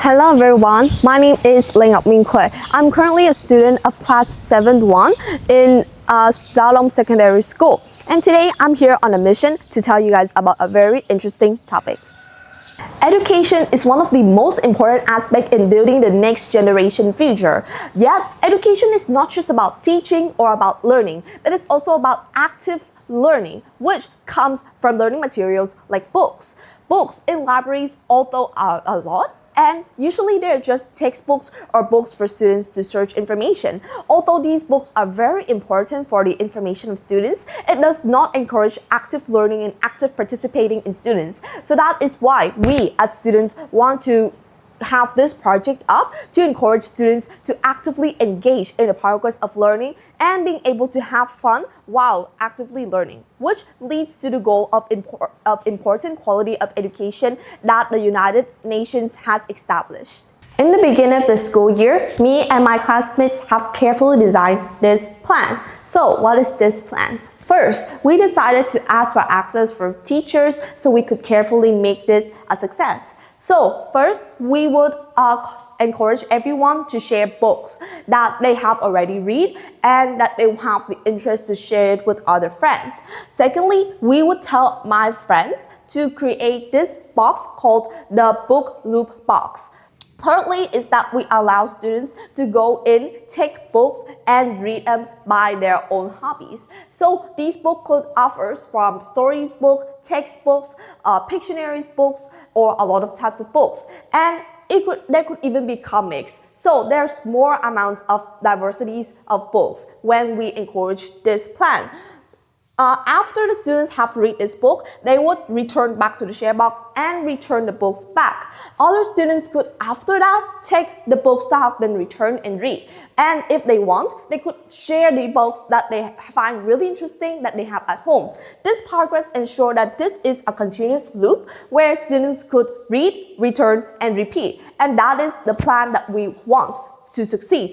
Hello everyone, my name is Linh Ngọc Minh Khuê. I'm currently a student of class 7-1 in Salom Secondary School. And today I'm here on a mission to tell you guys about a very interesting topic. Education is one of the most important aspects in building the next generation future. Yet, education is not just about teaching or about learning, but it's also about active learning, which comes from learning materials like books. Books in libraries although are a lot, and usually they're just textbooks or books for students to search information. Although these books are very important for the information of students, it does not encourage active learning and active participating in students. So that is why we as students want to have this project up to encourage students to actively engage in the progress of learning and being able to have fun while actively learning, which leads to the goal of important quality of education that the United Nations has established. In the beginning of the school year, me and my classmates have carefully designed this plan. So what is this plan? First, we decided to ask for access from teachers so we could carefully make this a success. So first, we would encourage everyone to share books that they have already read and that they have the interest to share it with other friends. Secondly, we would tell my friends to create this box called the Book Loop Box. Thirdly is that we allow students to go in, take books, and read them by their own hobbies. So these books could offer from stories book, textbooks, Pictionaries books, or a lot of types of books. And there could even be comics. So there's more amount of diversities of books when we encourage this plan. After the students have read this book, they would return back to the share box and return the books back. Other students could, after that, take the books that have been returned and read. And if they want, they could share the books that they find really interesting that they have at home. This progress ensures that this is a continuous loop where students could read, return, and repeat. And that is the plan that we want to succeed.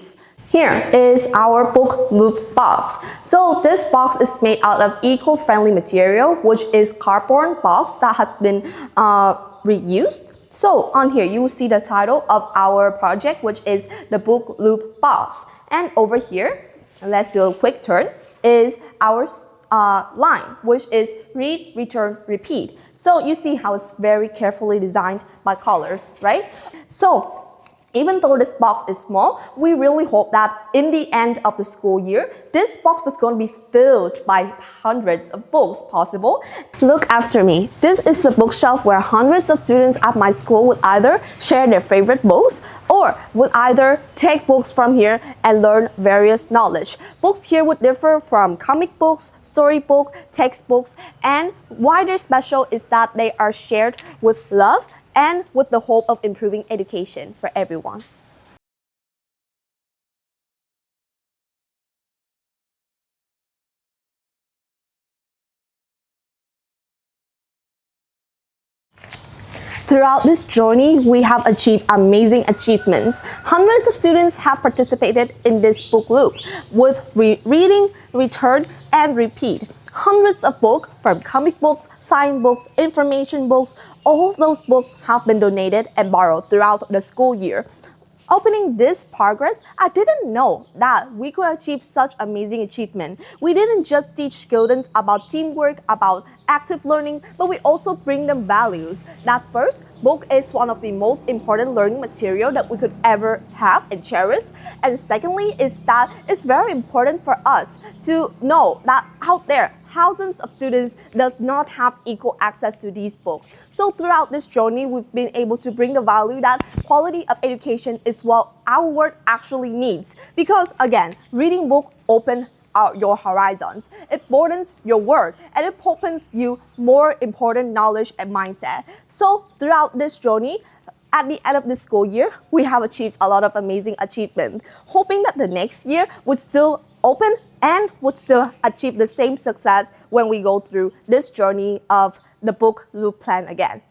Here is our book loop box. So this box is made out of eco-friendly material, which is cardboard box that has been reused. So on here, you will see the title of our project, which is the book loop box. And over here, let's do a quick turn, is our line, which is read, return, repeat. So you see how it's very carefully designed by colors, right? So even though this box is small, we really hope that in the end of the school year, this box is going to be filled by hundreds of books possible. Look after me. This is the bookshelf where hundreds of students at my school would either share their favorite books or would either take books from here and learn various knowledge. Books here would differ from comic books, storybook, textbooks, and why they're special is that they are shared with love and with the hope of improving education for everyone. Throughout this journey, we have achieved amazing achievements. Hundreds of students have participated in this book loop with reading, return, and repeat. Hundreds of books from comic books, science books, information books, all of those books have been donated and borrowed throughout the school year. Opening this progress, I didn't know that we could achieve such amazing achievement. We didn't just teach students about teamwork, about active learning, but we also bring them values. That first, book is one of the most important learning material that we could ever have and cherish. And secondly is that it's very important for us to know that out there, thousands of students does not have equal access to these books. So throughout this journey, we've been able to bring the value that quality of education is what our world actually needs. Because again, reading book open your horizons. It broadens your world and it opens you more important knowledge and mindset. So throughout this journey, at the end of the school year, we have achieved a lot of amazing achievements, hoping that the next year would still open and would still achieve the same success when we go through this journey of the book loop plan again.